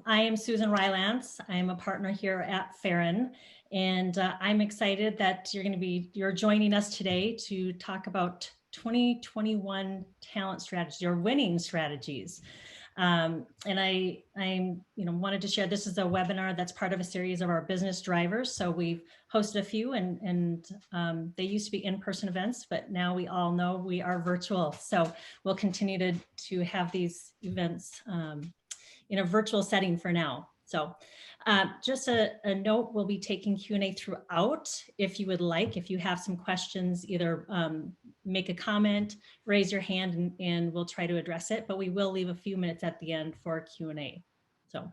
I am Susan Rylance. I'm a partner here at Farron, and I'm excited that you're joining us today to talk about 2021 talent strategies or winning strategies. And I'm wanted to share, this is a webinar that's part of a series of our business drivers. So we've hosted a few and they used to be in-person events, but now we all know we are virtual. So we'll continue to have these events in a virtual setting for now. So just a note, we'll be taking Q&A throughout. If you would like, if you have some questions, either make a comment, raise your hand, and we'll try to address it, but we will leave a few minutes at the end for Q&A. So,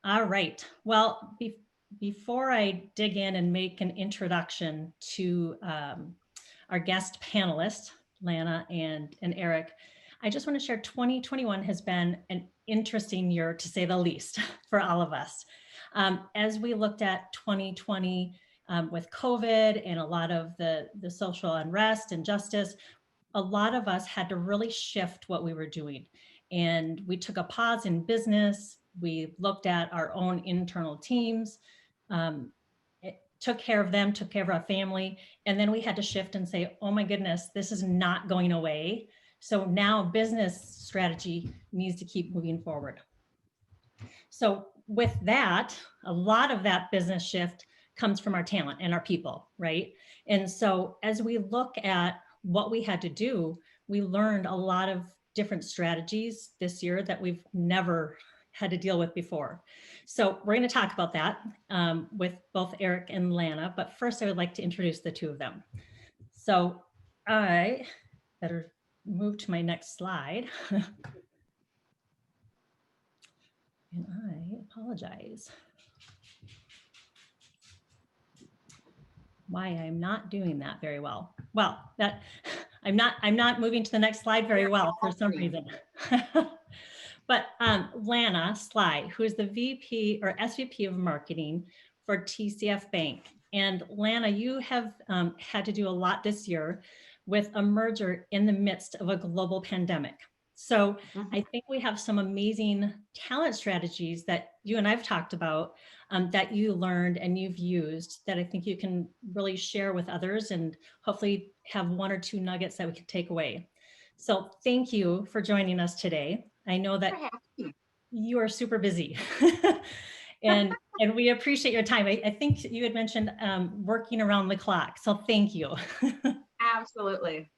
all right. Well, before I dig in and make an introduction to our guest panelists, Lana and Eric, I just want to share 2021 has been an interesting year, to say the least, for all of us. As we looked at 2020 with COVID and a lot of the social unrest and justice, a lot of us had to really shift what we were doing. And we took a pause in business. We looked at our own internal teams, took care of them, took care of our family. And then we had to shift and say, oh my goodness, this is not going away. So now business strategy needs to keep moving forward. So with that, a lot of that business shift comes from our talent and our people, right? And so as we look at what we had to do, we learned a lot of different strategies this year that we've never had to deal with before. So we're going to talk about that with both Eric and Lana, but first I would like to introduce the two of them. So I better move to my next slide. And I apologize. Why I'm not doing that very well. Well, I'm not moving to the next slide very well for some reason. But Lana Sly, who is the VP or SVP of marketing for TCF Bank. And Lana, you have had to do a lot this year with a merger in the midst of a global pandemic. So I think we have some amazing talent strategies that you and I've talked about that you learned and you've used that I think you can really share with others and hopefully have one or two nuggets that we can take away. So thank you for joining us today. I know that you are super busy and we appreciate your time. I think you had mentioned working around the clock. So thank you. Absolutely.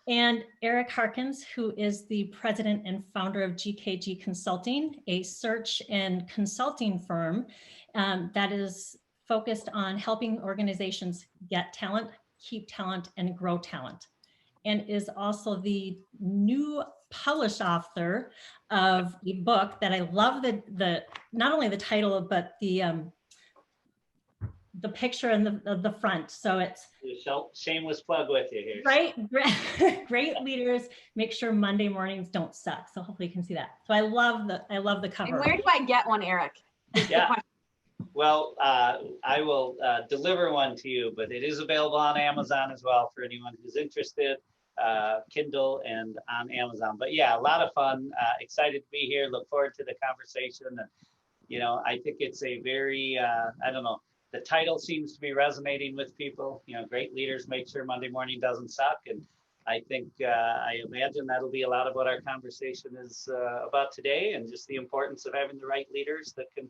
And Eric Harkins, who is the president and founder of GKG Consulting, a search and consulting firm that is focused on helping organizations get talent, keep talent, and grow talent. And is also the new published author of a book that I love the not only the title, but the picture in the front. So it's shameless plug with you here. Right, great leaders make sure Monday mornings don't suck. So hopefully you can see that. So I love the cover. And where do I get one, Eric? Yeah. Well, I will deliver one to you, but it is available on Amazon as well for anyone who's interested. Kindle and on Amazon. But yeah, a lot of fun. Excited to be here. Look forward to the conversation. And I think it's a very I don't know. The title seems to be resonating with people. Great leaders make sure Monday morning doesn't suck. And I think I imagine that'll be a lot of what our conversation is about today, and just the importance of having the right leaders that can,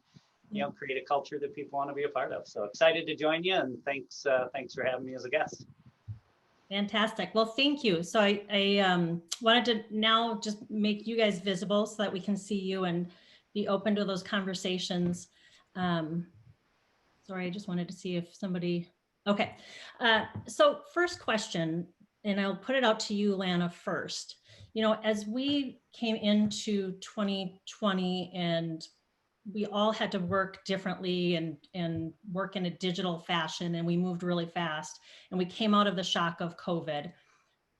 create a culture that people want to be a part of. So excited to join you, and thanks for having me as a guest. Fantastic. Well, thank you. So I wanted to now just make you guys visible so that we can see you and be open to those conversations. Sorry, I just wanted to see if somebody, okay. So first question, and I'll put it out to you, Lana, first. As we came into 2020 and we all had to work differently and work in a digital fashion, and we moved really fast, and we came out of the shock of COVID.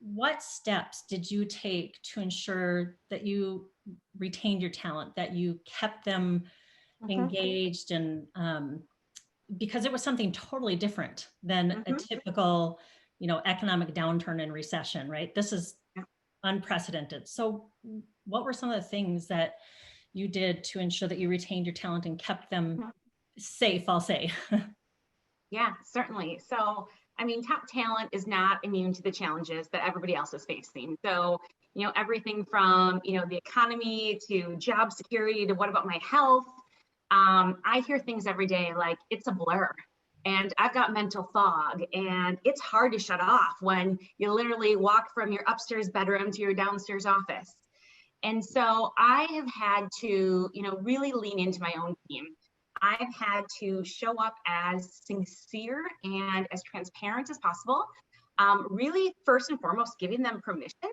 What steps did you take to ensure that you retained your talent, that you kept them engaged, and because it was something totally different than a typical, economic downturn and recession, right? This is unprecedented. So what were some of the things that you did to ensure that you retained your talent and kept them safe, I'll say. Yeah, certainly. So, I mean, top talent is not immune to the challenges that everybody else is facing. So, everything from, the economy to job security to what about my health? I hear things every day like it's a blur and I've got mental fog and it's hard to shut off when you literally walk from your upstairs bedroom to your downstairs office. And so I have had to, really lean into my own team. I've had to show up as sincere and as transparent as possible. Really, first and foremost, giving them permission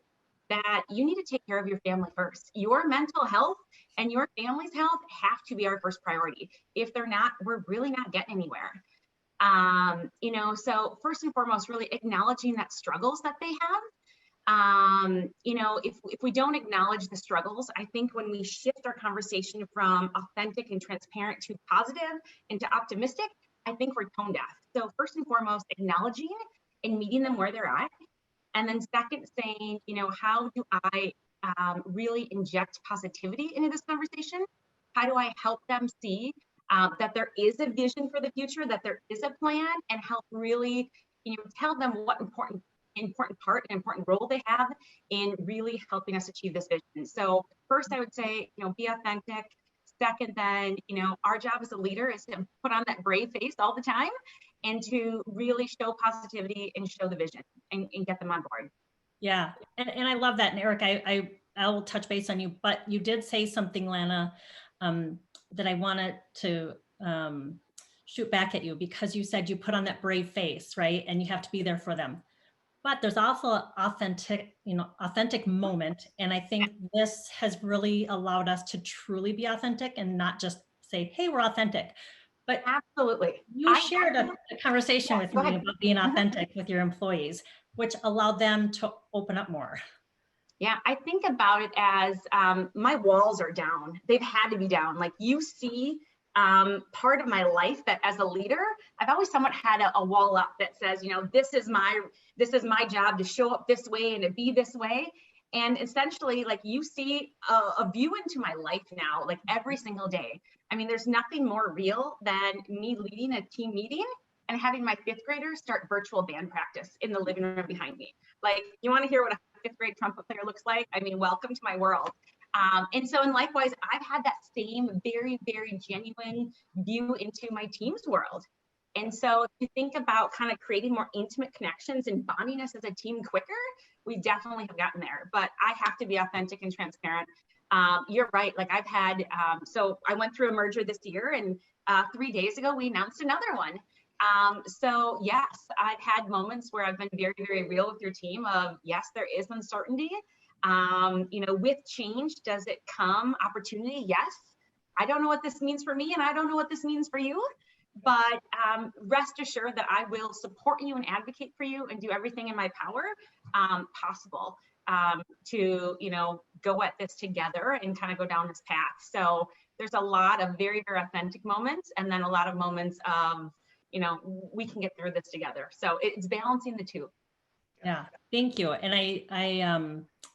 that you need to take care of your family first. Your mental health and your family's health have to be our first priority. If they're not, we're really not getting anywhere. So first and foremost, really acknowledging that struggles that they have. If we don't acknowledge the struggles, I think when we shift our conversation from authentic and transparent to positive and to optimistic, I think we're tone deaf. So first and foremost, acknowledging and meeting them where they're at. And then second, saying, how do I really inject positivity into this conversation? How do I help them see that there is a vision for the future, that there is a plan, and help really, tell them what important part and important role they have in really helping us achieve this vision. So first, I would say, be authentic. Second, then, our job as a leader is to put on that brave face all the time and to really show positivity and show the vision and get them on board. Yeah. And I love that. And Eric, I'll touch base on you, but you did say something, Lana, that I wanted to shoot back at you, because you said you put on that brave face, right? And you have to be there for them. But there's also an authentic moment. And I think this has really allowed us to truly be authentic and not just say, hey, we're authentic. But absolutely, you shared a conversation with me ahead. about being authentic with your employees, which allowed them to open up more. Yeah, I think about it as my walls are down. They've had to be down. Like you see part of my life that as a leader, I've always somewhat had a wall up that says, this is my job to show up this way and to be this way. And essentially, like you see a view into my life now, like every single day. I mean, there's nothing more real than me leading a team meeting and having my fifth graders start virtual band practice in the living room behind me. Like, you want to hear what a fifth grade trumpet player looks like? I mean, welcome to my world. And likewise, I've had that same very, very genuine view into my team's world. And so if you think about kind of creating more intimate connections and bonding us as a team quicker, we definitely have gotten there. But I have to be authentic and transparent. You're right. Like I've had, so I went through a merger this year, and 3 days ago, we announced another one. So yes, I've had moments where I've been very, very real with your team of, yes, there is uncertainty. With change, does it come opportunity? Yes. I don't know what this means for me, and I don't know what this means for you, but rest assured that I will support you and advocate for you and do everything in my power possible to, go at this together and kind of go down this path. So there's a lot of very, very authentic moments, and then a lot of moments of, we can get through this together. So it's balancing the two. Yeah, thank you. And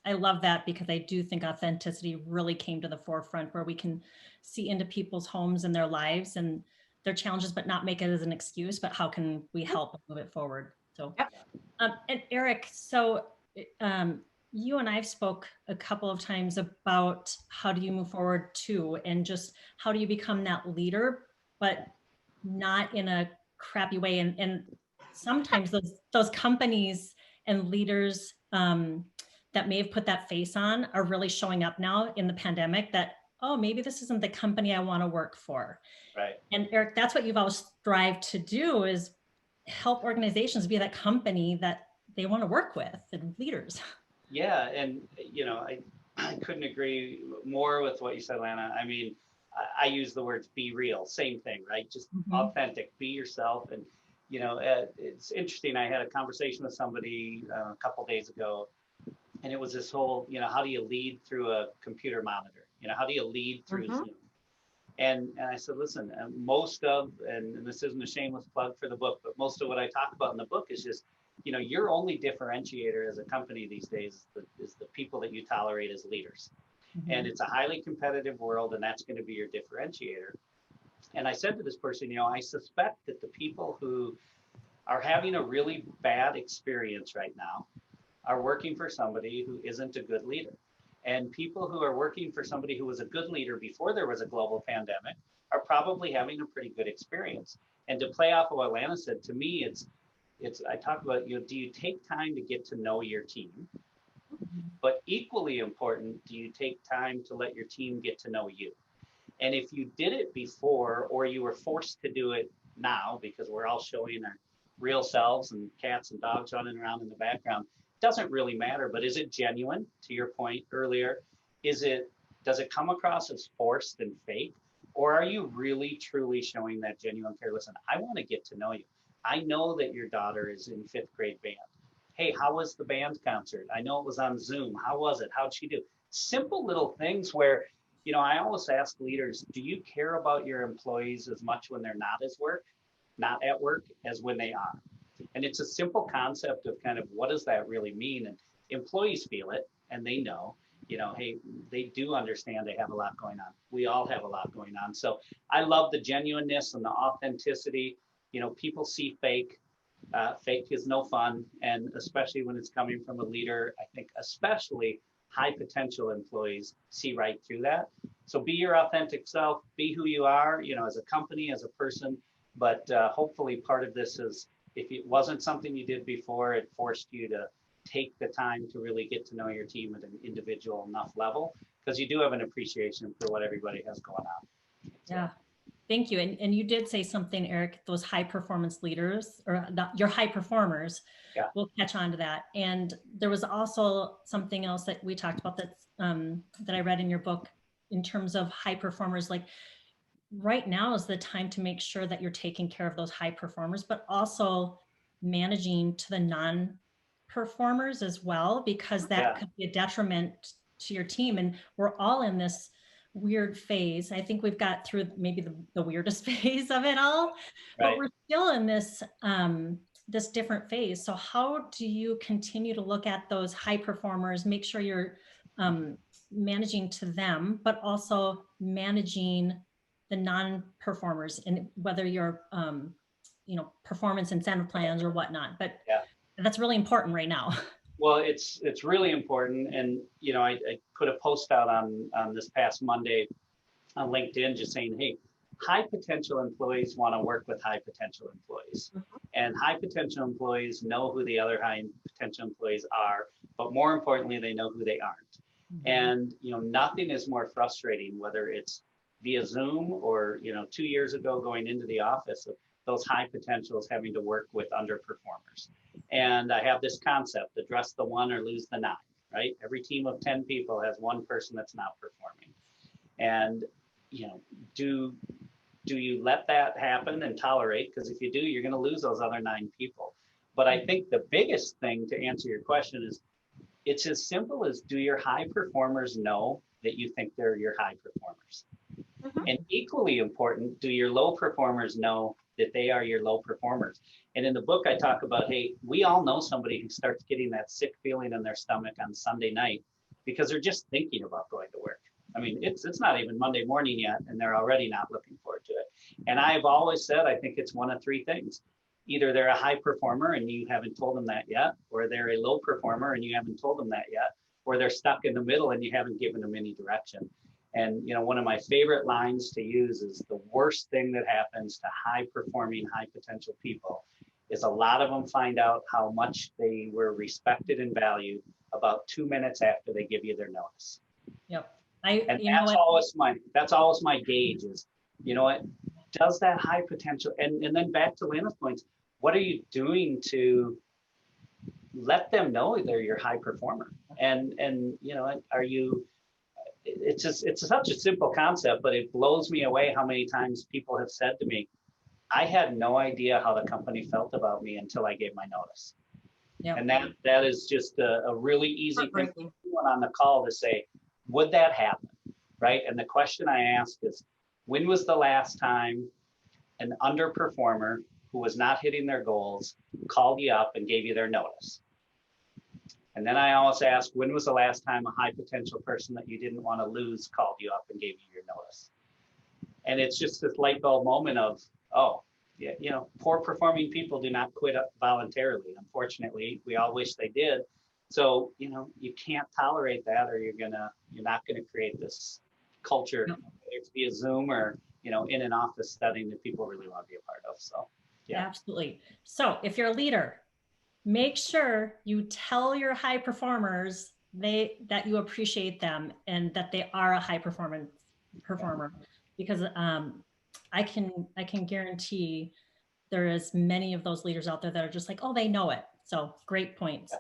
I love that, because I do think authenticity really came to the forefront, where we can see into people's homes and their lives and their challenges, but not make it as an excuse, but how can we help move it forward? So, yep. And Eric, so you and I've spoke a couple of times about how do you move forward too, and just how do you become that leader, but not in a crappy way. And sometimes those companies and leaders that may have put that face on are really showing up now in the pandemic that, oh, maybe this isn't the company I want to work for. Right. And Eric, that's what you've always strived to do, is help organizations be that company that they want to work with, and leaders. Yeah, and I couldn't agree more with what you said, Lana. I mean, I use the words be real, same thing, right? Just authentic, be yourself. And, it's interesting. I had a conversation with somebody a couple days ago, and it was this whole, how do you lead through a computer monitor? How do you lead through Zoom? And I said, listen, and this isn't a shameless plug for the book, but most of what I talk about in the book is just, your only differentiator as a company these days is the people that you tolerate as leaders. And it's a highly competitive world, and that's going to be your differentiator. And I said to this person, I suspect that the people who are having a really bad experience right now are working for somebody who isn't a good leader. And people who are working for somebody who was a good leader before there was a global pandemic are probably having a pretty good experience. And to play off of what Lana said, to me, I talk about, do you take time to get to know your team? But equally important, do you take time to let your team get to know you? And if you did it before, or you were forced to do it now, because we're all showing our real selves and cats and dogs running around in the background, doesn't really matter. But is it genuine? To your point earlier, does it come across as forced and fake? Or are you really, truly showing that genuine care? Listen, I want to get to know you. I know that your daughter is in 5th grade band. Hey, how was the band concert? I know it was on Zoom. How was it? How'd she do? Simple little things where, I always ask leaders, do you care about your employees as much when they're not at work, as when they are? And it's a simple concept of kind of what does that really mean? And employees feel it, and they know, hey, they do understand they have a lot going on. We all have a lot going on. So I love the genuineness and the authenticity. People see fake. Fake is no fun, and especially when it's coming from a leader. I think especially high potential employees see right through that. So be your authentic self, be who you are, as a company, as a person. But hopefully part of this is, if it wasn't something you did before, it forced you to take the time to really get to know your team at an individual enough level, because you do have an appreciation for what everybody has going on. Yeah. Thank you. And you did say something, Eric, those high performance leaders, or your high performers, we'll catch on to that. And there was also something else that we talked about that I read in your book in terms of high performers. Like, right now is the time to make sure that you're taking care of those high performers, but also managing to the non-performers as well, because that could be a detriment to your team. And we're all in this weird phase. I think we've got through maybe the weirdest phase of it all, but we're still in this this different phase. So how do you continue to look at those high performers, make sure you're managing to them, but also managing the non-performers, and whether you're performance incentive plans or whatnot? But that's really important right now. Well, it's really important. And, I put a post out on this past Monday on LinkedIn just saying, hey, high potential employees want to work with high potential employees. And high potential employees know who the other high potential employees are, but more importantly, they know who they aren't. And, nothing is more frustrating, whether it's via Zoom or, 2 years ago going into the office, of those high potentials having to work with underperformers. And I have this concept, address the one or lose the nine, right? Every team of 10 people has one person that's not performing. And, do you let that happen and tolerate? Because if you do, you're going to lose those other 9 people. But I think the biggest thing to answer your question is, it's as simple as, do your high performers know that you think they're your high performers? And equally important, do your low performers know that they are your low performers? And in the book, I talk about, hey, we all know somebody who starts getting that sick feeling in their stomach on Sunday night because they're just thinking about going to work. I mean, it's not even Monday morning yet, and they're already not looking forward to it. And I've always said, I think it's one of 3 things. Either they're a high performer and you haven't told them that yet, or they're a low performer and you haven't told them that yet, or they're stuck in the middle and you haven't given them any direction. And, one of my favorite lines to use is, the worst thing that happens to high performing, high potential people is a lot of them find out how much they were respected and valued about 2 minutes after they give you their notice. Yep. That's always my gauge is, does that high potential, and then back to Lana's points, what are you doing to let them know they're your high performer? And are you, it's such a simple concept, but it blows me away how many times people have said to me, I had no idea how the company felt about me until I gave my notice. Yep. And that is just a really easy thing for anyone on the call to say, would that happen? Right? And the question I ask is, when was the last time an underperformer who was not hitting their goals called you up and gave you their notice? And then I always ask, when was the last time a high potential person that you didn't want to lose called you up and gave you your notice? And it's just this light bulb moment of, oh, yeah, you know, poor performing people do not quit voluntarily. Unfortunately, we all wish they did. So, you know, you can't tolerate that, or you're not gonna create this culture, whether it's via Zoom or, you know, in an office setting that people really want to be a part of. So, yeah. Absolutely. So if you're a leader, make sure you tell your high performers that you appreciate them and that they are a high performer, because I can guarantee there is many of those leaders out there that are just like, oh, they know it. So great points.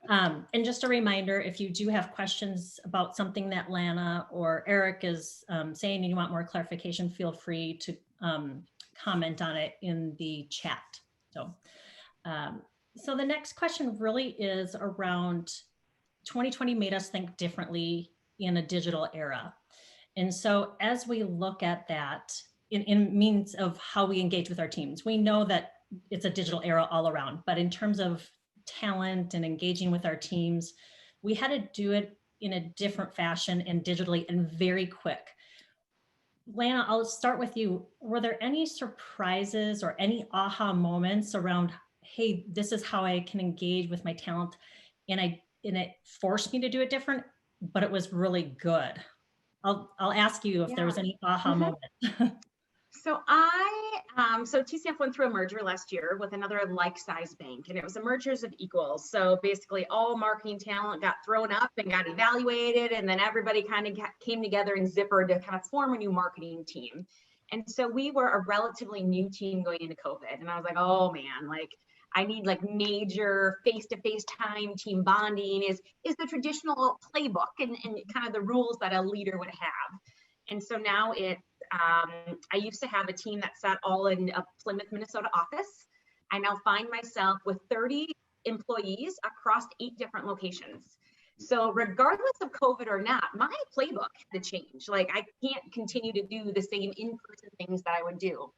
And just a reminder, if you do have questions about something that Lana or Eric is saying and you want more clarification, feel free to comment on it in the chat. So the next question really is around 2020 made us think differently in a digital era. And so as we look at that in means of how we engage with our teams, we know that it's a digital era all around, but in terms of talent and engaging with our teams, we had to do it in a different fashion and digitally and very quick. Lana, I'll start with you. Were there any surprises or any aha moments around, hey, this is how I can engage with my talent, and it forced me to do it different, but it was really good? I'll ask you if there was any aha moment. So so TCF went through a merger last year with another like-sized bank, and it was a mergers of equals. So basically all marketing talent got thrown up and got evaluated, and then everybody kind of came together in Zipper to kind of form a new marketing team. And so we were a relatively new team going into COVID, and I was like, oh man, like I need like major face-to-face time. Team bonding is the traditional playbook and kind of the rules that a leader would have. And so now I used to have a team that sat all in a Plymouth, Minnesota office. I now find myself with 30 employees across 8 different locations. So regardless of COVID or not, my playbook had to change. Like I can't continue to do the same in-person things that I would do.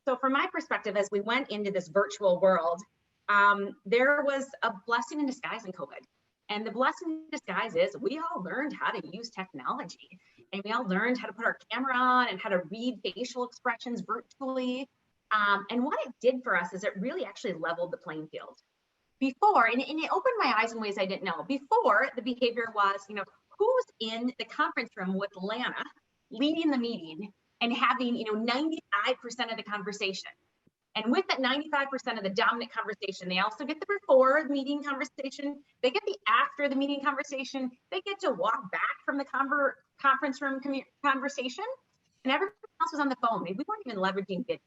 So from my perspective, as we went into this virtual world, there was a blessing in disguise in COVID. And the blessing in disguise is we all learned how to use technology, and we all learned how to put our camera on and how to read facial expressions virtually. And what it did for us is it really actually leveled the playing field. Before, and it opened my eyes in ways I didn't know. Before, the behavior was, you know, who's in the conference room with Lana leading the meeting and having, you know, 95% of the conversation. And with that 95% of the dominant conversation, they also get the before the meeting conversation, they get the after the meeting conversation, they get to walk back from the conference room conversation, and everyone else was on the phone. We weren't even leveraging video.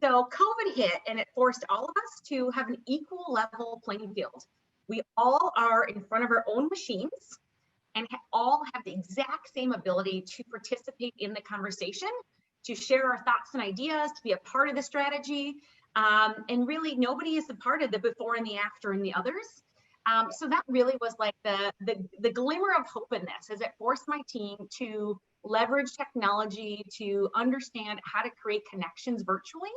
So COVID hit and it forced all of us to have an equal level playing field. We all are in front of our own machines and all have the exact same ability to participate in the conversation, to share our thoughts and ideas, to be a part of the strategy. And really nobody is a part of the before and the after and the others. So that really was like the glimmer of hope in this, as it forced my team to leverage technology to understand how to create connections virtually.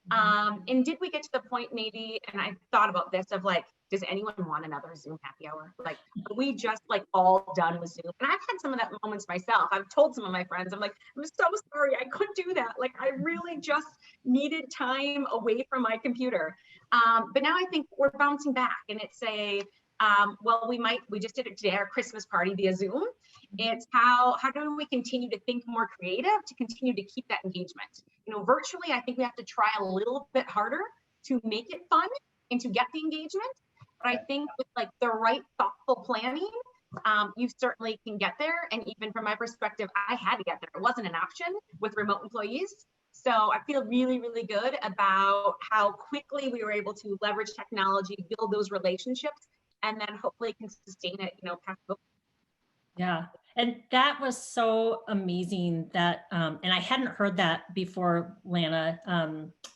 And did we get to the point maybe, and I thought about this, of like, does anyone want another Zoom happy hour? Like, are we just like all done with Zoom? And I've had some of that moments myself. I've told some of my friends, I'm like, I'm so sorry, I couldn't do that. Like, I really just needed time away from my computer. But now I think we're bouncing back, and it's well, we just did it today, our Christmas party via Zoom. It's how do we continue to think more creative to continue to keep that engagement? You know, virtually, I think we have to try a little bit harder to make it fun and to get the engagement. But I think with like the right thoughtful planning, you certainly can get there. And even from my perspective, I had to get there. It wasn't an option with remote employees. So I feel really, really good about how quickly we were able to leverage technology, build those relationships, and then hopefully can sustain it, you know, past COVID. Yeah. And that was so amazing that, and I hadn't heard that before, Lana,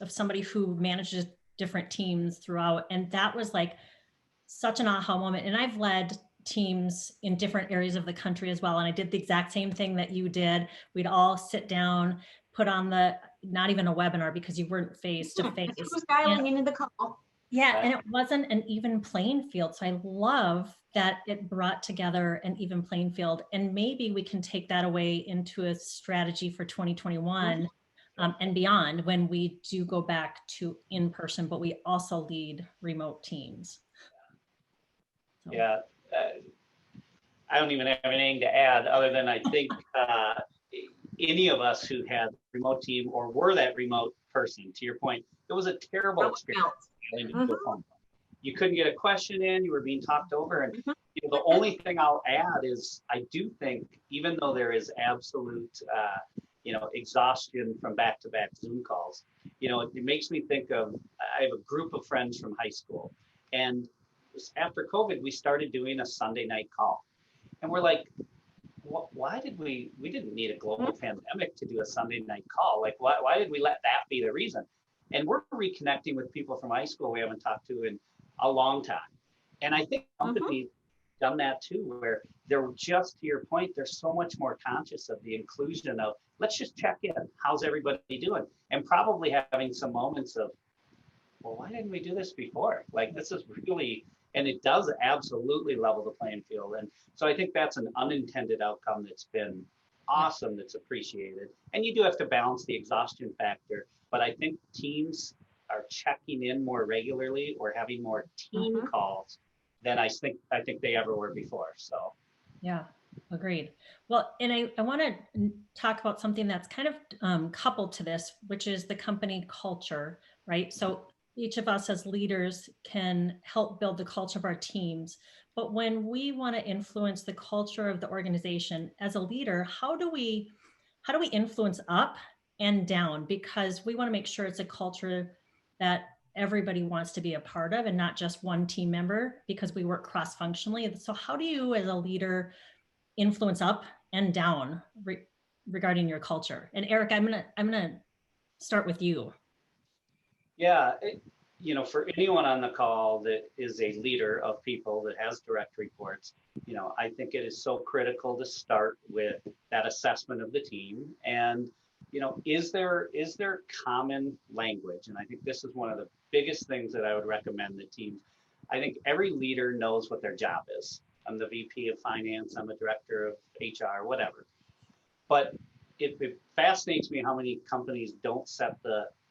of somebody who manages different teams throughout. And that was like such an aha moment. And I've led teams in different areas of the country as well. And I did the exact same thing that you did. We'd all sit down, put on not even a webinar because you weren't face to face. Who's dialing into the call? Yeah, and it wasn't an even playing field. So I love that it brought together an even playing field. And maybe we can take that away into a strategy for 2021 and beyond when we do go back to in person, but we also lead remote teams. So. Yeah, I don't even have anything to add other than I think any of us who had a remote team or were that remote person, to your point, it was a terrible experience into a phone call. You couldn't get a question in, you were being talked over. And the only thing I'll add is I do think, even though there is absolute, exhaustion from back-to-back Zoom calls, it makes me think of, I have a group of friends from high school. And after COVID, we started doing a Sunday night call. And we're like, why did we didn't need a global pandemic to do a Sunday night call. Like, why did we let that be the reason? And we're reconnecting with people from high school we haven't talked to in a long time. And I think companies done that too, where they're just, to your point, they're so much more conscious of the inclusion of, let's just check in. How's everybody doing? And probably having some moments of, well, why didn't we do this before? Like, this is really, and it does absolutely level the playing field. And so I think that's an unintended outcome that's been awesome, that's appreciated. And you do have to balance the exhaustion factor, but I think teams are checking in more regularly or having more team calls than I think they ever were before. So yeah, agreed. Well, and I want to talk about something that's kind of coupled to this, which is the company culture, right? So each of us as leaders can help build the culture of our teams. But when we want to influence the culture of the organization as a leader, how do we influence up and down? Because we want to make sure it's a culture that everybody wants to be a part of and not just one team member, because we work cross-functionally. So how do you as a leader influence up and down regarding your culture? And Eric, I'm gonna start with you. yeah, for anyone on the call that is a leader of people that has direct reports, I think it is so critical to start with that assessment of the team. And, is there common language? And I think this is one of the biggest things that I would recommend that teams, I think every leader knows what their job is. I'm the VP of finance, I'm a director of HR, whatever. But it fascinates me how many companies don't set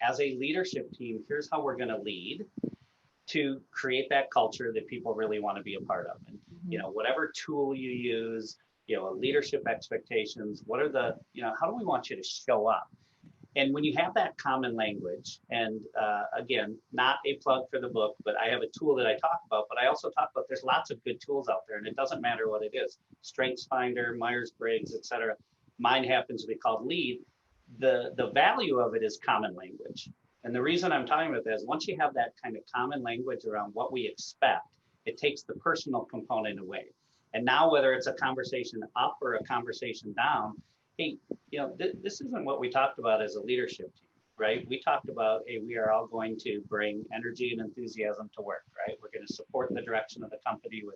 as a leadership team, here's how we're going to lead to create that culture that people really want to be a part of. And, whatever tool you use, leadership expectations, what are how do we want you to show up? And when you have that common language, and again, not a plug for the book, but I have a tool that I talk about, but I also talk about there's lots of good tools out there, and it doesn't matter what it is, StrengthsFinder, Myers-Briggs, et cetera. Mine happens to be called LEAD. The value of it is common language. And the reason I'm talking about that is once you have that kind of common language around what we expect, it takes the personal component away. And now whether it's a conversation up or a conversation down, hey, this isn't what we talked about as a leadership team, right? We talked about, hey, we are all going to bring energy and enthusiasm to work, right? We're going to support the direction of the company with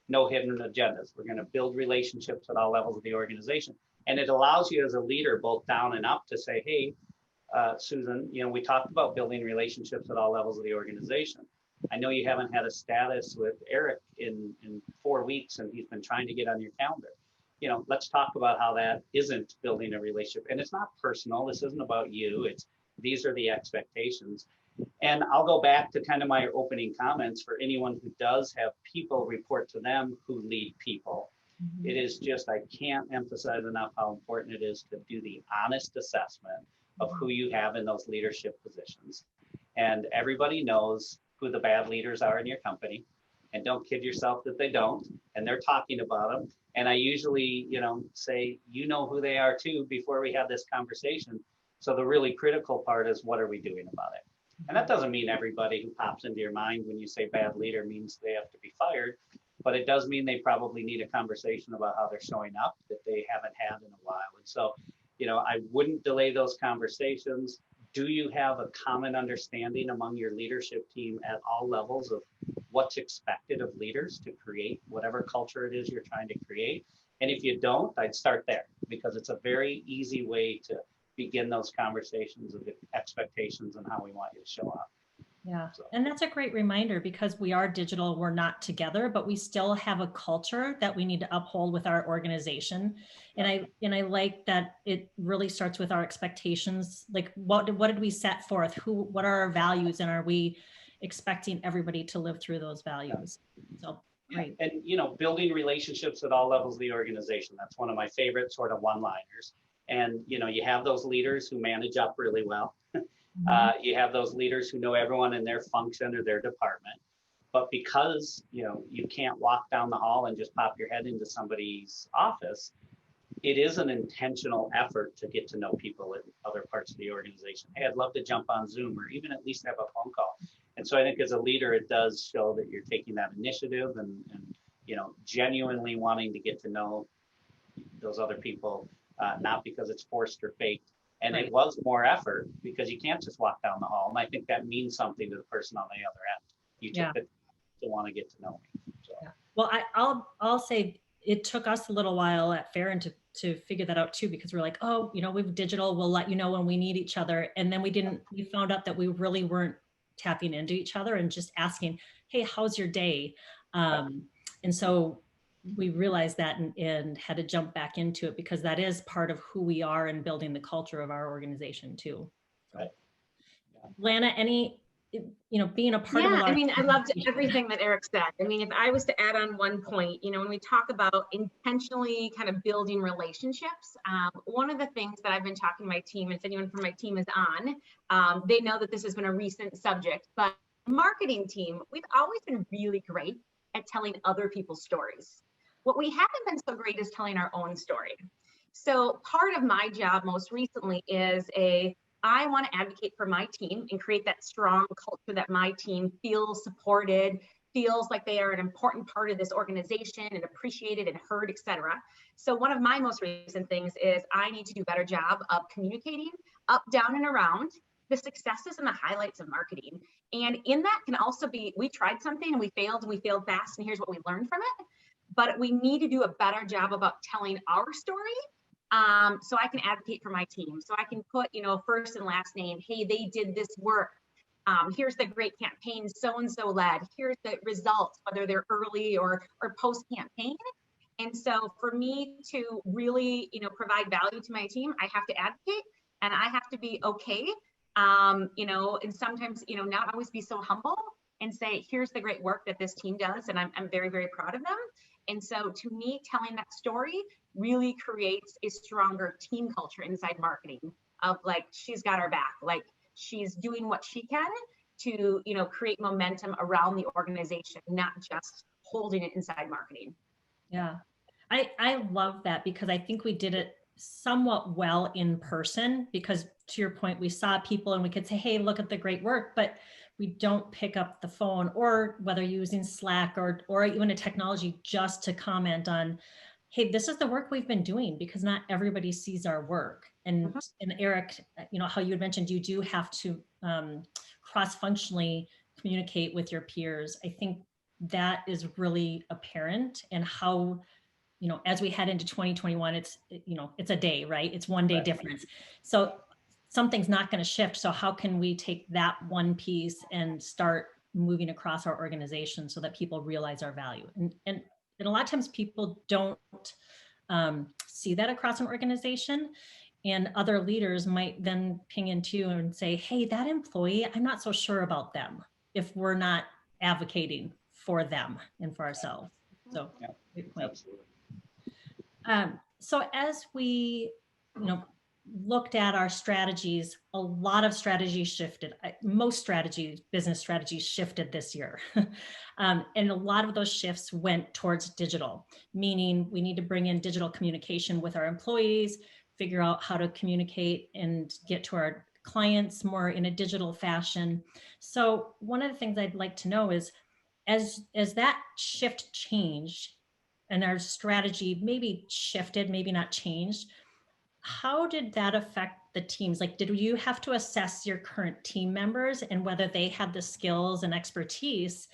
no hidden agendas. We're going to build relationships at all levels of the organization. And it allows you as a leader, both down and up, to say, hey, Susan, we talked about building relationships at all levels of the organization. I know you haven't had a status with Eric in 4 weeks, and he's been trying to get on your calendar. Let's talk about how that isn't building a relationship. And it's not personal. This isn't about you. These are the expectations. And I'll go back to kind of my opening comments for anyone who does have people report to them who lead people. It is just, I can't emphasize enough how important it is to do the honest assessment of who you have in those leadership positions. And everybody knows who the bad leaders are in your company. And don't kid yourself that they don't. And they're talking about them. And I usually, say, who they are too before we have this conversation. So the really critical part is, what are we doing about it? And that doesn't mean everybody who pops into your mind when you say bad leader means they have to be fired. But it does mean they probably need a conversation about how they're showing up that they haven't had in a while. And so, I wouldn't delay those conversations. Do you have a common understanding among your leadership team at all levels of what's expected of leaders to create whatever culture it is you're trying to create? And if you don't, I'd start there, because it's a very easy way to begin those conversations of expectations and how we want you to show up. Yeah. So, And that's a great reminder because we are digital, we're not together, but we still have a culture that we need to uphold with our organization. yeah. And I like that it really starts with our expectations. Like what did we set forth? What are our values, and are we expecting everybody to live through those values? So Yeah. great. And, building relationships at all levels of the organization. That's one of my favorite sort of one-liners. And, you have those leaders who manage up really well. Mhm. You have those leaders who know everyone in their function or their department. But because, you can't walk down the hall and just pop your head into somebody's office, it is an intentional effort to get to know people in other parts of the organization. Hey, I'd love to jump on Zoom or even at least have a phone call. And so I think as a leader, it does show that you're taking that initiative and genuinely wanting to get to know those other people, not because it's forced or faked. And it Right. was more effort because you can't just walk down the hall. And I think that means something to the person on the other end. You took Yeah. the time to want to get to know me. So, Yeah. Well, I'll say it took us a little while at Farron to figure that out too, because we're like, oh, we've digital, we'll let you know when we need each other. And then we found out that we really weren't tapping into each other and just asking, hey, how's your day? And so we realized that and had to jump back into it because that is part of who we are and building the culture of our organization too. So, right. Yeah. Lana, being a part of a Yeah, I large mean, I loved organization. everything that Eric said. I mean, if I was to add on one point, when we talk about intentionally kind of building relationships, one of the things that I've been talking to my team, if anyone from my team is on, they know that this has been a recent subject, but marketing team, we've always been really great at telling other people's stories. What we haven't been so great is telling our own story. So part of my job most recently is I want to advocate for my team and create that strong culture that my team feels supported, feels like they are an important part of this organization and appreciated and heard, etc. So one of my most recent things is I need to do a better job of communicating up, down, and around the successes and the highlights of marketing. And in that can also be, we tried something and we failed fast, and here's what we learned from it. But we need to do a better job about telling our story, so I can advocate for my team. So I can put, first and last name. Hey, they did this work. Here's the great campaign so-and-so led. Here's the results, whether they're early or post campaign. And so for me to really, provide value to my team, I have to advocate and I have to be okay. And sometimes, not always be so humble and say, here's the great work that this team does. And I'm very, very proud of them. And so to me, telling that story really creates a stronger team culture inside marketing of like, she's got our back, like she's doing what she can to, create momentum around the organization, not just holding it inside marketing. Yeah. I love that because I think we did it somewhat well in person because to your point, we saw people and we could say, hey, look at the great work, but we don't pick up the phone or whether using Slack or even a technology just to comment on, hey, this is the work we've been doing because not everybody sees our work. And Eric, how you had mentioned you do have to cross-functionally communicate with your peers. I think that is really apparent and how as we head into 2021 it's a day, right? It's one day Right. difference, so something's not going to shift. So how can we take that one piece and start moving across our organization so that people realize our value, and a lot of times people don't see that across an organization, and other leaders might then ping into you and say, hey, that employee, I'm not so sure about them if we're not advocating for them and for ourselves. So Yeah, great point. absolutely. So as we, looked at our strategies, a lot of strategies shifted. Most strategies, business strategies shifted this year. And a lot of those shifts went towards digital, meaning we need to bring in digital communication with our employees, figure out how to communicate and get to our clients more in a digital fashion. So one of the things I'd like to know is, as that shift changed and our strategy maybe shifted, maybe not changed, how did that affect the teams? Like, did you have to assess your current team members and whether they had the skills and expertise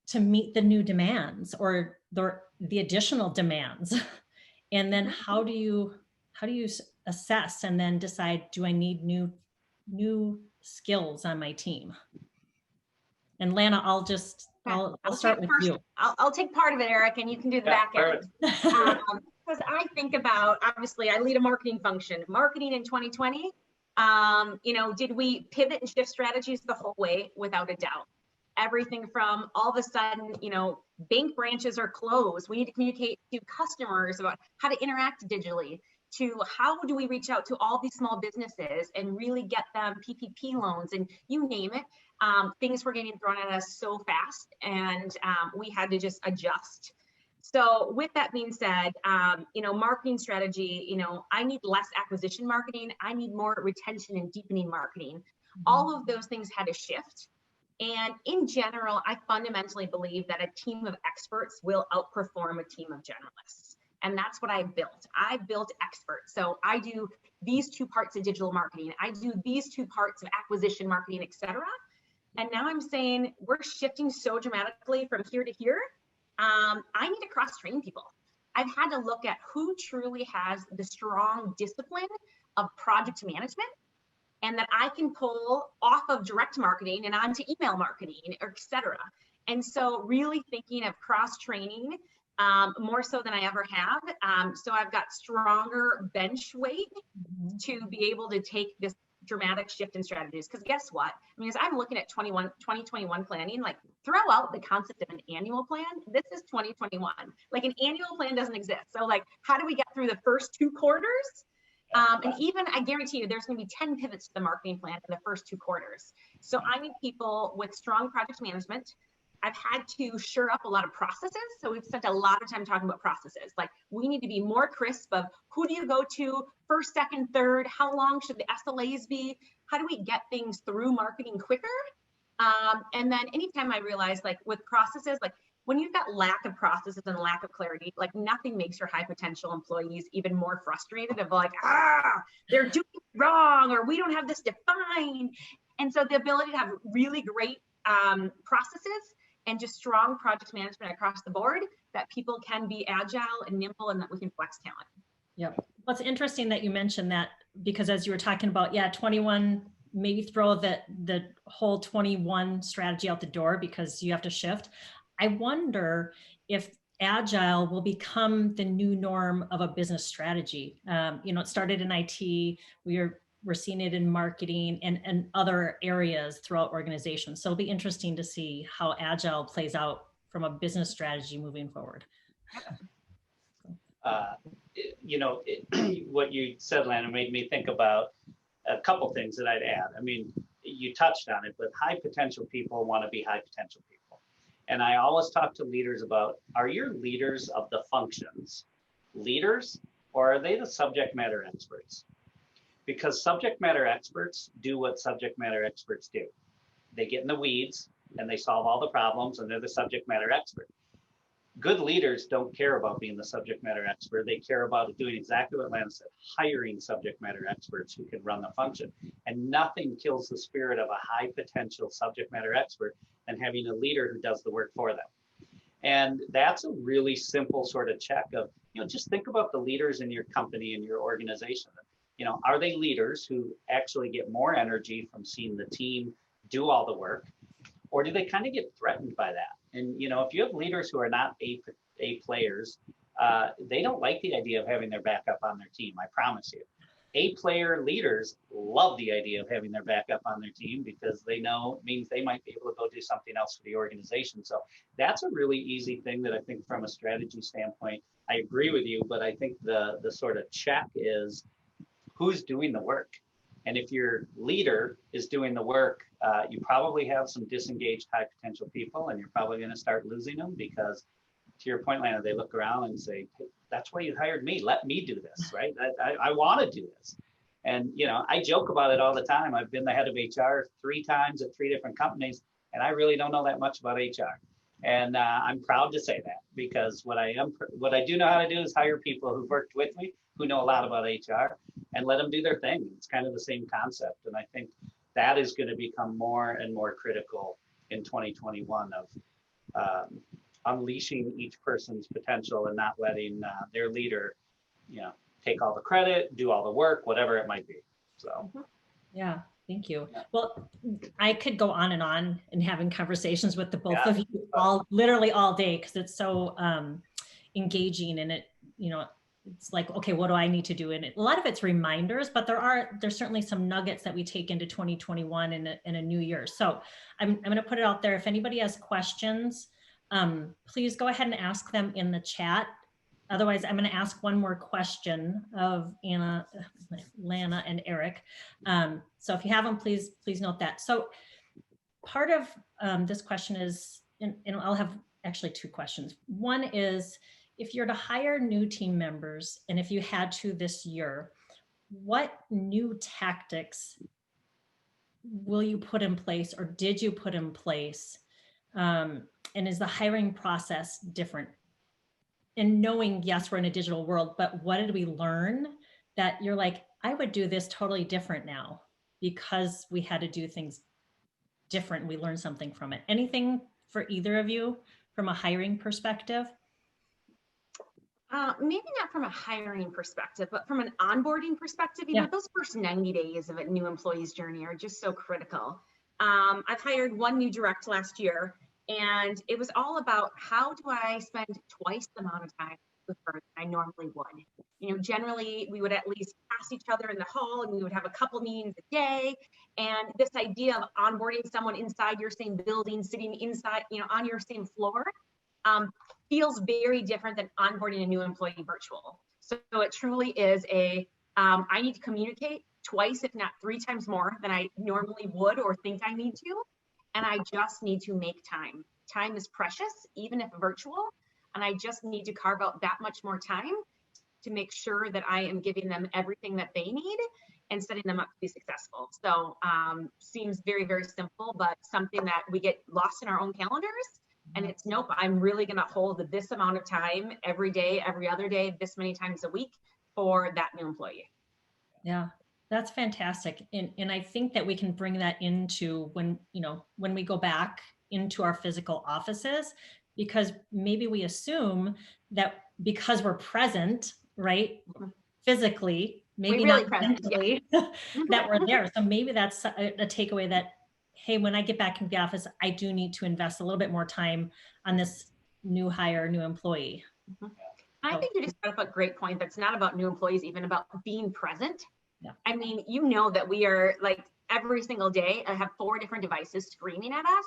to meet the new demands or the additional demands? And then how do you assess and then decide, do I need new skills on my team? And Lana, I'll start with you. I'll take part of it, Eric, and you can do the back end. Because I think about, obviously, I lead a marketing function. Marketing in 2020, did we pivot and shift strategies the whole way? Without a doubt. Everything from all of a sudden, bank branches are closed. We need to communicate to customers about how to interact digitally, to how do we reach out to all these small businesses and really get them PPP loans, and you name it. Things were getting thrown at us so fast, and we had to just adjust. So with that being said, marketing strategy, I need less acquisition marketing. I need more retention and deepening marketing. All of those things had to shift. And in general, I fundamentally believe that a team of experts will outperform a team of generalists. And that's what I built. I built experts. So I do these two parts of digital marketing. I do these two parts of acquisition marketing, et cetera. And now I'm saying we're shifting so dramatically from here to here. I need to cross-train people. I've had to look at who truly has the strong discipline of project management, and that I can pull off of direct marketing and onto email marketing, et cetera. And so really thinking of cross-training more so than I ever have. So I've got stronger bench weight to be able to take this dramatic shift in strategies. Because guess what? I mean, as I'm looking at 2021 planning, like throw out the concept of an annual plan. This is 2021. Like an annual plan doesn't exist. So like, how do we get through the first 2 quarters? And even, I guarantee you, there's going to be 10 pivots to the marketing plan in the first 2 quarters. So I need people with strong project management. I've had to shore up a lot of processes. So we've spent a lot of time talking about processes. Like we need to be more crisp of who do you go to first, second, third, how long should the SLAs be? How do we get things through marketing quicker? And then anytime I realize like with processes, like when you've got lack of processes and lack of clarity, like nothing makes your high potential employees even more frustrated of like, they're doing it wrong, or we don't have this defined. And so the ability to have really great processes and just strong project management across the board, that people can be agile and nimble and that we can flex talent. Yep. Well, it's interesting that you mentioned that, because as you were talking about, 21, maybe throw the whole 21 strategy out the door because you have to shift. I wonder if agile will become the new norm of a business strategy. It started in IT. We're seeing it in marketing and other areas throughout organizations. So it'll be interesting to see how agile plays out from a business strategy moving forward. What you said, Lana, made me think about a couple things that I'd add. I mean, you touched on it, but high potential people want to be high potential people. And I always talk to leaders about, are your leaders of the functions leaders, or are they the subject matter experts? Because subject matter experts do what subject matter experts do. They get in the weeds and they solve all the problems, and they're the subject matter expert. Good leaders don't care about being the subject matter expert. They care about doing exactly what Lana said, hiring subject matter experts who can run the function. And nothing kills the spirit of a high potential subject matter expert than having a leader who does the work for them. And that's a really simple sort of check of, just think about the leaders in your company and your organization. Are they leaders who actually get more energy from seeing the team do all the work? Or do they kind of get threatened by that? And, if you have leaders who are not A players, they don't like the idea of having their backup on their team, I promise you. A player leaders love the idea of having their backup on their team because they know it means they might be able to go do something else for the organization. So that's a really easy thing that I think from a strategy standpoint, I agree with you, but I think the sort of check is who's doing the work. And if your leader is doing the work, you probably have some disengaged high potential people, and you're probably going to start losing them because, to your point, Lana, they look around and say, hey, that's why you hired me. Let me do this, right? I want to do this. And, I joke about it all the time. I've been the head of HR 3 times at 3 different companies, and I really don't know that much about HR. And I'm proud to say that, because what I do know how to do is hire people who've worked with me, who know a lot about HR, and let them do their thing. It's kind of the same concept. And I think that is going to become more and more critical in 2021 of unleashing each person's potential and not letting their leader, take all the credit, do all the work, whatever it might be. So, yeah. Thank you. Well, I could go on and having conversations with the both Yeah. of you literally all day, because it's so engaging, and it's like, okay, what do I need to do? And a lot of it's reminders, but there's certainly some nuggets that we take into 2021 in a new year. So I'm going to put it out there. If anybody has questions, please go ahead and ask them in the chat. Otherwise, I'm going to ask one more question of Anna, Lana, and Eric. So if you have them, please note that. So part of this question is, and I'll have actually two questions. One is, if you're to hire new team members, and if you had to this year, what new tactics will you put in place, or did you put in place? And is the hiring process different? And knowing, yes, we're in a digital world, but what did we learn that you're like, I would do this totally different now because we had to do things different. We learned something from it. Anything for either of you from a hiring perspective? Maybe not from a hiring perspective, but from an onboarding perspective, those first 90 days of a new employee's journey are just so critical. I've hired one new direct last year, and it was all about, how do I spend twice the amount of time with her than I normally would? Generally we would at least pass each other in the hall, and we would have a couple meetings a day. And this idea of onboarding someone inside your same building, sitting inside, on your same floor, feels very different than onboarding a new employee virtual. So it truly is I need to communicate twice, if not 3 times more than I normally would or think I need to. And I just need to make time. Time is precious, even if virtual. And I just need to carve out that much more time to make sure that I am giving them everything that they need and setting them up to be successful. So seems very, very simple, but something that we get lost in our own calendars. And it's, nope, I'm really going to hold this amount of time every day, every other day, this many times a week for that new employee. Yeah, that's fantastic. And I think that we can bring that into when we go back into our physical offices, because maybe we assume that because we're present, right, physically, maybe really not mentally, that we're there. So maybe that's a takeaway that, hey, when I get back into the office, I do need to invest a little bit more time on this new hire, new employee. I think you just brought up a great point. That's not about new employees, even about being present. Yeah. I mean, that we are, like, every single day, I have 4 different devices screaming at us.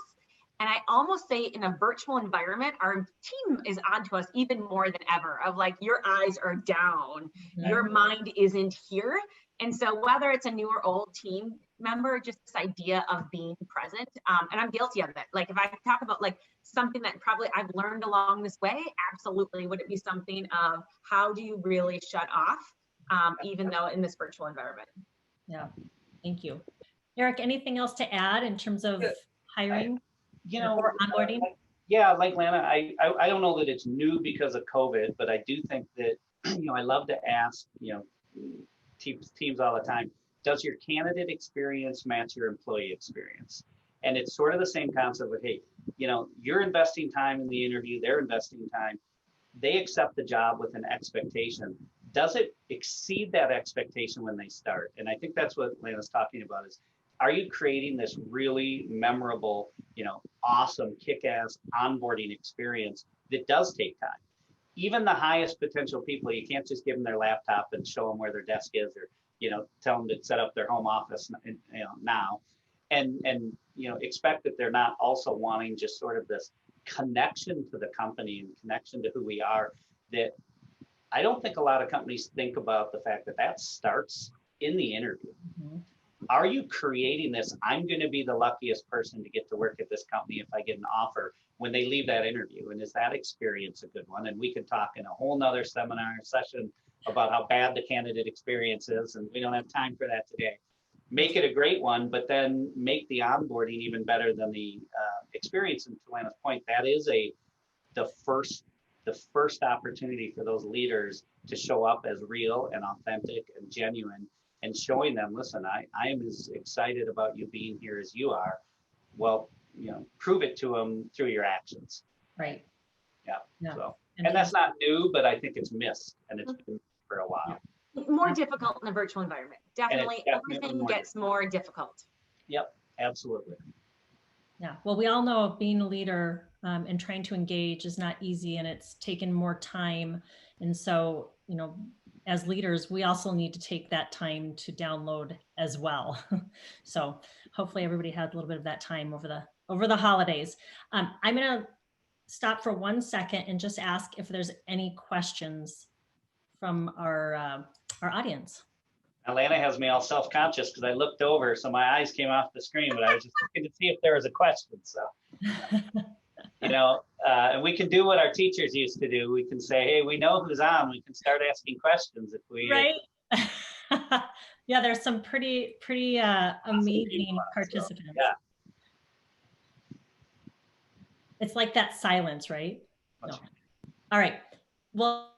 And I almost say, in a virtual environment, our team is onto us even more than ever, of like, your eyes are down, your mind isn't here. And so whether it's a new or old team member, just this idea of being present, and I'm guilty of it. Like, if I talk about like something that probably I've learned along this way, absolutely, would it be something of, how do you really shut off, even though in this virtual environment? Yeah, thank you. Eric, anything else to add in terms of hiring? Or onboarding? Yeah, like Lana, I don't know that it's new because of COVID, but I do think that, I love to ask, teams all the time, does your candidate experience match your employee experience? And it's sort of the same concept of, hey, you're investing time in the interview, they're investing time, they accept the job with an expectation. Does it exceed that expectation when they start? And I think that's what Lana's talking about is, are you creating this really memorable, awesome, kick-ass onboarding experience that does take time? Even the highest potential people, you can't just give them their laptop and show them where their desk is, or, tell them to set up their home office, now, and expect that they're not also wanting just sort of this connection to the company and connection to who we are. That I don't think a lot of companies think about the fact that starts in the interview. Mm-hmm. Are you creating this, I'm going to be the luckiest person to get to work at this company if I get an offer, when they leave that interview? And is that experience a good one? And we could talk in a whole nother seminar session about how bad the candidate experience is, and we don't have time for that today. Make it a great one, but then make the onboarding even better than the experience. And to Lana's point, that is the first opportunity for those leaders to show up as real and authentic and genuine, and showing them, listen, I am as excited about you being here as you are. Well, prove it to them through your actions. Right. Yeah. So, and that's not new, but I think it's missed, and it's been for a while. More difficult in a virtual environment. Definitely everything gets more difficult. Yep, absolutely. Yeah, well, we all know being a leader and trying to engage is not easy, and it's taken more time. And so, as leaders, we also need to take that time to download as well. So hopefully everybody had a little bit of that time over the holidays. I'm going to stop for 1 second and just ask if there's any questions from our audience. Atlanta has me all self-conscious because I looked over, so my eyes came off the screen, but I was just looking to see if there was a question. So, and we can do what our teachers used to do. We can say, hey, we know who's on. We can start asking questions if we. Right. Yeah, there's some pretty amazing participants. So, yeah. It's like that silence, right? No. All right. Well,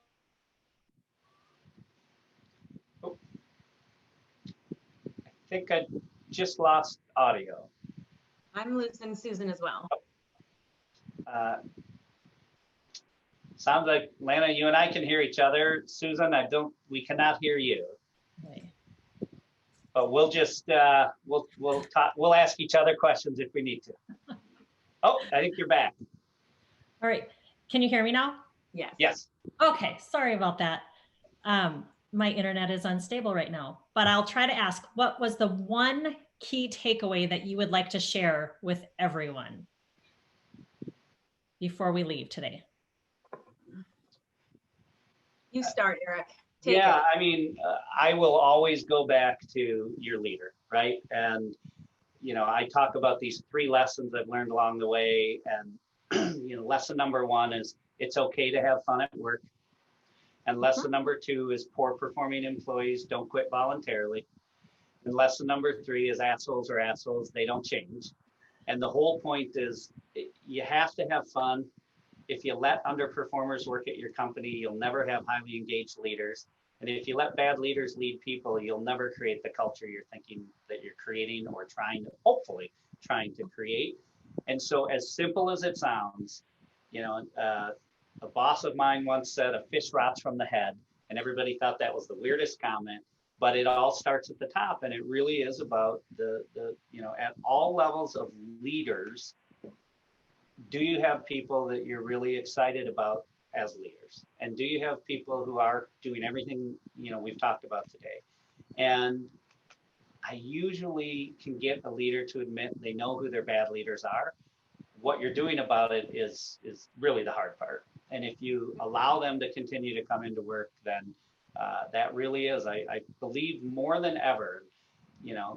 I think I just lost audio. I'm losing Susan as well. Sounds like, Lana, you and I can hear each other. Susan, we cannot hear you. Okay. But we'll just, we'll talk, we'll ask each other questions if we need to. Oh, I think you're back. All right. Can you hear me now? Yes. Yes. Okay. Sorry about that. My internet is unstable right now, but I'll try to ask, what was the one key takeaway that you would like to share with everyone before we leave today? You start, Eric. Yeah, I mean, I will always go back to your leader, right? And, I talk about these 3 lessons I've learned along the way. And, lesson number 1 is it's okay to have fun at work. And lesson number 2 is poor performing employees don't quit voluntarily. And lesson number 3 is assholes are assholes, they don't change. And the whole point is you have to have fun. If you let underperformers work at your company, you'll never have highly engaged leaders. And if you let bad leaders lead people, you'll never create the culture you're thinking that you're creating or hopefully trying to create. And so as simple as it sounds, a boss of mine once said, a fish rots from the head, and everybody thought that was the weirdest comment, but it all starts at the top. And it really is about at all levels of leaders, do you have people that you're really excited about as leaders? And do you have people who are doing everything, we've talked about today? And I usually can get a leader to admit they know who their bad leaders are. What you're doing about it is really the hard part. And if you allow them to continue to come into work, then that really is, I believe more than ever,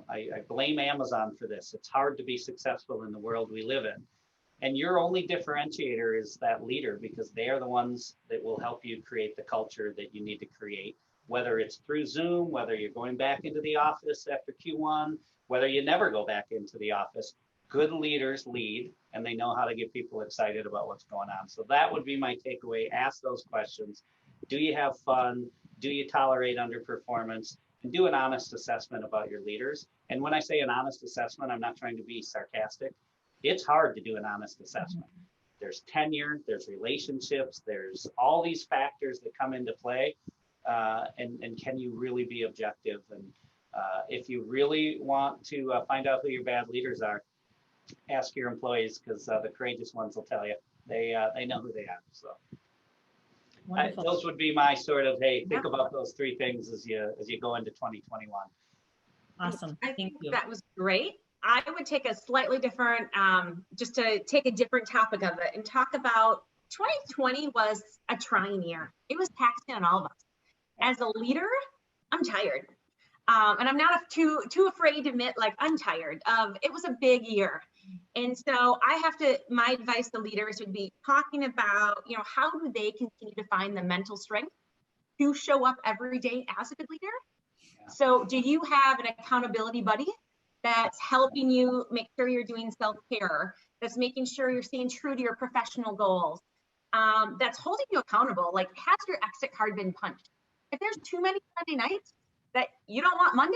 I blame Amazon for this. It's hard to be successful in the world we live in. And your only differentiator is that leader, because they are the ones that will help you create the culture that you need to create, whether it's through Zoom, whether you're going back into the office after Q1, whether you never go back into the office. Good leaders lead, and they know how to get people excited about what's going on. So that would be my takeaway. Ask those questions. Do you have fun? Do you tolerate underperformance? And do an honest assessment about your leaders. And when I say an honest assessment, I'm not trying to be sarcastic. It's hard to do an honest assessment. There's tenure, there's relationships, there's all these factors that come into play. And can you really be objective? And if you really want to find out who your bad leaders are, ask your employees, because the courageous ones will tell you. They know who they are. So those would be my sort of, hey, think about those 3 things as you go into 2021. Awesome. Thank you. That was great. I would take a slightly different, just to take a different topic of it and talk about 2020 was a trying year. It was taxing on all of us. As a leader, I'm tired. And I'm not too afraid to admit, like, I'm tired. It was a big year. And so my advice to leaders would be talking about, how do they continue to find the mental strength to show up every day as a good leader? Yeah. So do you have an accountability buddy that's helping you make sure you're doing self-care, that's making sure you're staying true to your professional goals, that's holding you accountable? Like, has your exit card been punched? If there's too many Sunday nights that you don't want Monday,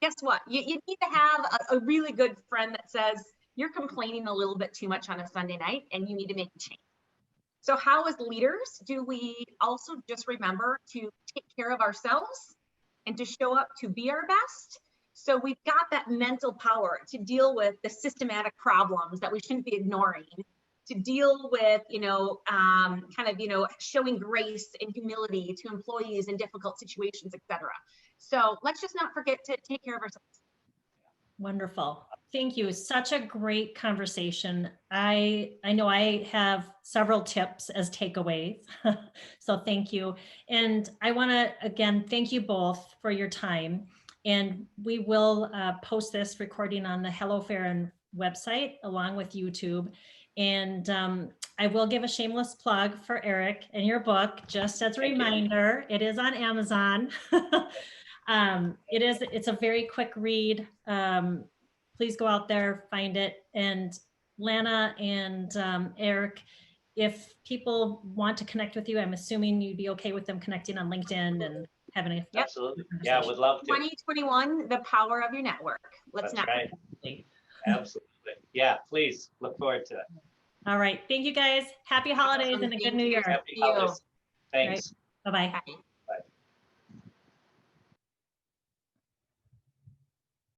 guess what? You need to have a really good friend that says you're complaining a little bit too much on a Sunday night and you need to make a change. So how, as leaders, do we also just remember to take care of ourselves and to show up to be our best? So we've got that mental power to deal with the systematic problems that we shouldn't be ignoring, to deal with, showing grace and humility to employees in difficult situations, etc. So let's just not forget to take care of ourselves. Wonderful. Thank you. Such a great conversation. I know I have several tips as takeaways. So thank you. And I want to, again, thank you both for your time. And we will post this recording on the Hello Farron website along with YouTube. And I will give a shameless plug for Eric and your book, just as a reminder, it is on Amazon. It's a very quick read. Please go out there, find it. And Lana and Eric, if people want to connect with you, I'm assuming you'd be okay with them connecting on LinkedIn and having a Absolutely. Yeah, would love to. 2021, the power of your network. Let's That's not. right. Absolutely. Yeah, please look forward to it. All right. Thank you guys. Happy holidays and a good new year. Happy holidays. Thanks. Right. Bye-bye. Bye.